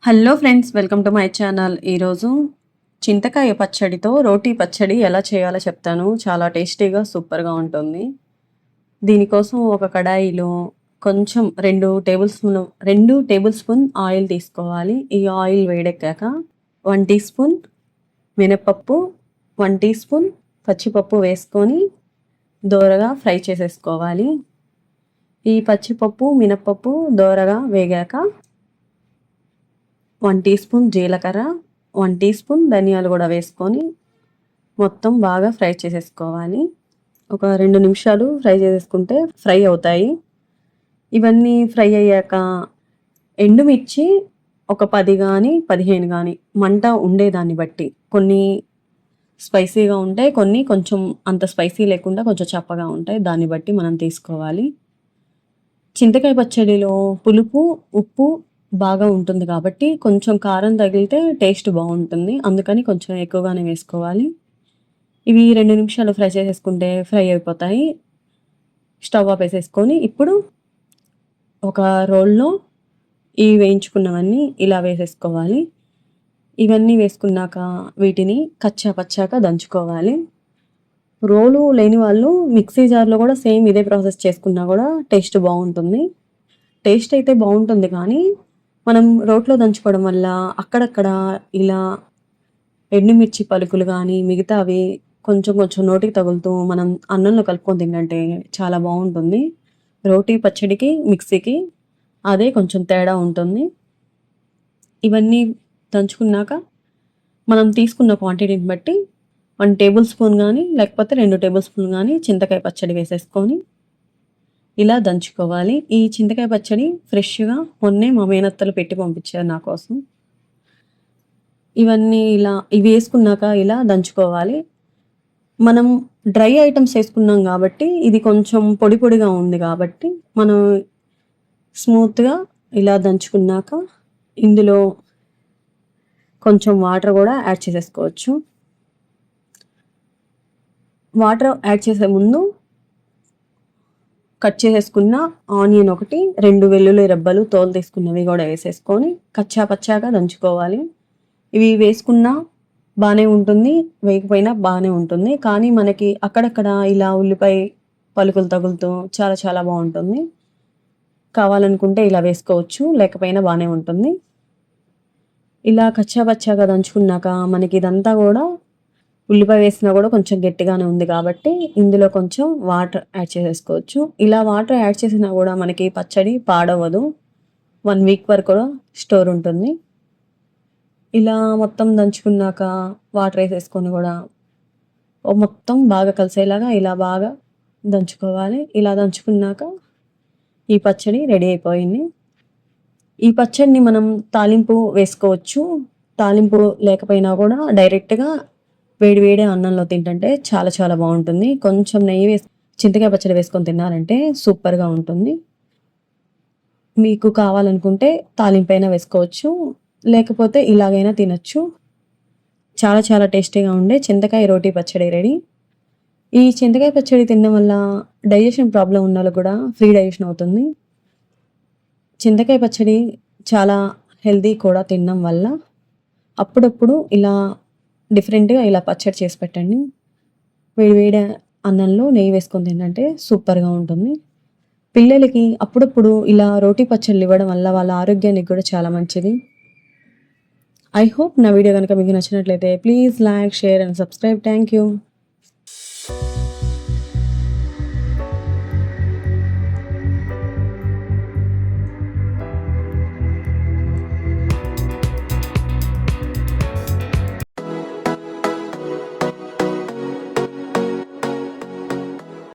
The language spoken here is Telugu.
Hello friends, welcome to my channel. ఈరోజు చింతకాయ పచ్చడితో రోటీ పచ్చడి ఎలా చేయాలో చెప్తాను. చాలా టేస్టీగా సూపర్గా ఉంటుంది. దీనికోసం ఒక కడాయిలో కొంచెం 2 టేబుల్ స్పూన్ ఆయిల్ తీసుకోవాలి. ఈ ఆయిల్ వేడెక్కాక 1 టీ స్పూన్ మినపప్పు, 1 టీ స్పూన్ పచ్చిపప్పు వేసుకొని దోరగా ఫ్రై చేసేసుకోవాలి. ఈ పచ్చిపప్పు మినపప్పు దోరగా వేగాక 1 టీ స్పూన్ జీలకర్ర, 1 టీ స్పూన్ ధనియాలు కూడా వేసుకొని మొత్తం బాగా ఫ్రై చేసేసుకోవాలి. ఒక 2 నిమిషాలు ఫ్రై చేసేసుకుంటే ఫ్రై అవుతాయి. ఇవన్నీ ఫ్రై అయ్యాక ఎండుమిర్చి ఒక 10 కానీ 15 కానీ మంట ఉండేదాన్ని బట్టి, కొన్ని స్పైసీగా ఉంటాయి, కొన్ని కొంచెం అంత స్పైసీ లేకుండా కొంచెం చప్పగా ఉంటాయి. దాన్ని బట్టి మనం తీసుకోవాలి. చింతకాయ పచ్చడిలో పులుపు, ఉప్పు బాగా ఉంటుంది కాబట్టి కొంచెం కారం తగిలితే టేస్ట్ బాగుంటుంది. అందుకని కొంచెం ఎక్కువగానే వేసుకోవాలి. ఇవి 2 నిమిషాలు ఫ్రై చేసేసుకుంటే ఫ్రై అయిపోతాయి. స్టవ్ ఆపేసేసుకొని ఇప్పుడు ఒక రోల్లో ఈ వేయించుకున్నవన్నీ ఇలా వేసేసుకోవాలి. ఇవన్నీ వేసుకున్నాక వీటిని కచ్చా పచ్చాగా దంచుకోవాలి. రోలు లేని వాళ్ళు మిక్సీ జార్లో కూడా సేమ్ ఇదే ప్రాసెస్ చేసుకున్నా కూడా టేస్ట్ బాగుంటుంది. టేస్ట్ అయితే బాగుంటుంది, కానీ మనం రోట్లో దంచుకోవడం వల్ల అక్కడక్కడ ఇలా ఎండుమిర్చి పలుకులు కానీ మిగతావి కొంచెం కొంచెం నోటికి తగులుతూ మనం అన్నంలో కలుపుకొని తింటే చాలా బాగుంటుంది. రోటీ పచ్చడికి మిక్సీకి అదే కొంచెం తేడా ఉంటుంది. ఇవన్నీ దంచుకున్నాక మనం తీసుకున్న క్వాంటిటీని బట్టి 1 టేబుల్ స్పూన్ కానీ లేకపోతే 2 టేబుల్ స్పూన్ కానీ చింతకాయ పచ్చడి వేసేసుకొని ఇలా దంచుకోవాలి. ఈ చింతకాయ పచ్చడి ఫ్రెష్‌గా మొన్నే మా మేనత్తలు పెట్టి పంపించారు నా కోసం. ఇవన్నీ ఇవి వేసుకున్నాక ఇలా దంచుకోవాలి. మనం డ్రై ఐటమ్స్ వేసుకున్నాం కాబట్టి ఇది కొంచెం పొడి పొడిగా ఉంది కాబట్టి మనం స్మూత్‌గా ఇలా దంచుకున్నాక ఇందులో కొంచెం వాటర్ కూడా యాడ్ చేసేసుకోవచ్చు. వాటర్ యాడ్ చేసే ముందు కట్ చేసేసుకున్న ఆనియన్ ఒకటి, 2 వెల్లుల్లి రెబ్బలు తోలు తీసుకున్నవి కూడా వేసేసుకొని కచ్చా పచ్చాగా దంచుకోవాలి. ఇవి వేసుకున్నా బాగానే ఉంటుంది, వేయకపోయినా బాగానే ఉంటుంది, కానీ మనకి అక్కడక్కడ ఇలా ఉల్లిపాయ పలుకులు తగులుతూ చాలా చాలా బాగుంటుంది. కావాలనుకుంటే ఇలా వేసుకోవచ్చు, లేకపోయినా బాగానే ఉంటుంది. ఇలా కచ్చా పచ్చాగా దంచుకున్నాక మనకి ఇదంతా కూడా ఉల్లిపాయ వేసినా కూడా కొంచెం గట్టిగానే ఉంది కాబట్టి ఇందులో కొంచెం వాటర్ యాడ్ చేసేసుకోవచ్చు. ఇలా వాటర్ యాడ్ చేసినా కూడా మనకి పచ్చడి పాడవదు, 1 వీక్ వరకు కూడా స్టోర్ ఉంటుంది. ఇలా మొత్తం దంచుకున్నాక వాటర్ వేసేసుకొని కూడా మొత్తం బాగా కలిసేలాగా ఇలా బాగా దంచుకోవాలి. ఇలా దంచుకున్నాక ఈ పచ్చడి రెడీ అయిపోయింది. ఈ పచ్చడిని మనం తాలింపు వేసుకోవచ్చు, తాలింపు లేకపోయినా కూడా డైరెక్ట్గా వేడి వేడి అన్నంలో తింటుంటే చాలా చాలా బాగుంటుంది. కొంచెం నెయ్యి చింతకాయ పచ్చడి వేసుకొని తిన్నారంటే సూపర్గా ఉంటుంది. మీకు కావాలనుకుంటే తాలింపైనా వేసుకోవచ్చు, లేకపోతే ఇలాగైనా తినచ్చు. చాలా చాలా టేస్టీగా ఉండే చింతకాయ రోటీ పచ్చడి రెడీ. ఈ చింతకాయ పచ్చడి తినడం వల్ల డైజెషన్ ప్రాబ్లం ఉన్న వాళ్ళకు కూడా ఫ్రీ డైజెషన్ అవుతుంది. చింతకాయ పచ్చడి చాలా హెల్తీ కూడా తినడం వల్ల. అప్పుడప్పుడు ఇలా డిఫరెంట్గా ఇలా పచ్చడి చేసి పెట్టండి. వేడి వేడి అన్నంలో నెయ్యి వేసుకొని తింటే సూపర్గా ఉంటుంది. పిల్లలకి అప్పుడప్పుడు ఇలా రోటీ పచ్చళ్ళు ఇవ్వడం వల్ల వాళ్ళ ఆరోగ్యానికి కూడా చాలా మంచిది. ఐ హోప్ నా వీడియో కనుక మీకు నచ్చినట్లయితే please like, share and subscribe. Thank you.